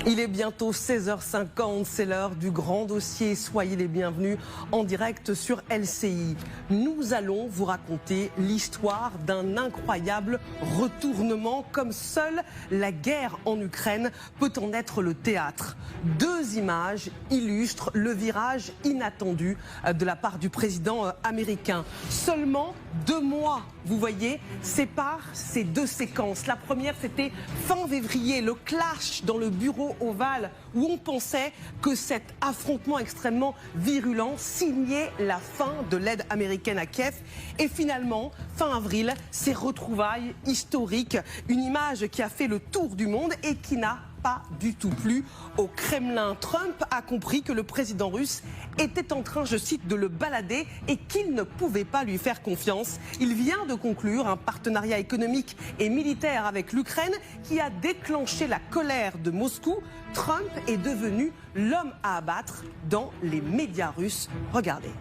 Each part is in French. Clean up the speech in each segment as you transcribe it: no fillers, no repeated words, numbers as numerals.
Il est bientôt 16h50, c'est l'heure du grand dossier. Soyez les bienvenus en direct sur LCI. Nous allons vous raconter l'histoire d'un incroyable retournement, comme seule la guerre en Ukraine peut en être le théâtre. Deux images illustrent le virage inattendu de la part du président américain. Seulement 2 mois, vous voyez, séparent ces deux séquences. La première, c'était fin février, le clash dans le bureau ovale où on pensait que cet affrontement extrêmement virulent signait la fin de l'aide américaine à Kiev. Et finalement, fin avril, ces retrouvailles historiques, une image qui a fait le tour du monde et qui n'a pas du tout plu au Kremlin. Trump a compris que le président russe était en train, je cite, de le balader et qu'il ne pouvait pas lui faire confiance. Il vient de conclure un partenariat économique et militaire avec l'Ukraine qui a déclenché la colère de Moscou. Trump est devenu l'homme à abattre dans les médias russes. Regardez.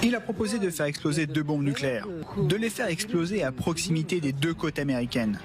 Il a proposé de faire exploser 2 bombes nucléaires, de les faire exploser à proximité des 2 côtes américaines.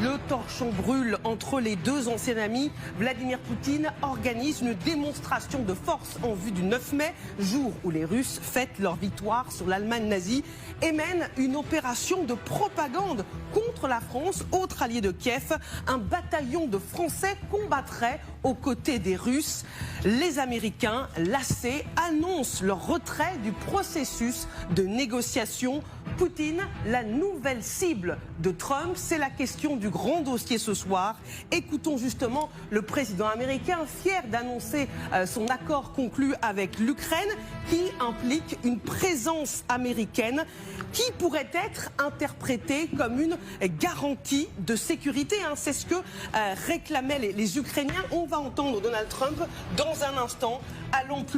Le torchon brûle entre les deux anciens amis. Vladimir Poutine organise une démonstration de force en vue du 9 mai, jour où les Russes fêtent leur victoire sur l'Allemagne nazie et mènent une opération de propagande contre la France, autre allié de Kiev. Un bataillon de Français combattrait aux côtés des Russes. Les Américains, lassés, annoncent leur retrait du processus de négociation. Poutine, la nouvelle cible de Trump, c'est la question du grand dossier ce soir. Écoutons justement le président américain fier d'annoncer son accord conclu avec l'Ukraine qui implique une présence américaine qui pourrait être interprétée comme une garantie de sécurité. C'est ce que réclamaient les Ukrainiens. On va entendre Donald Trump dans un instant. Allons plus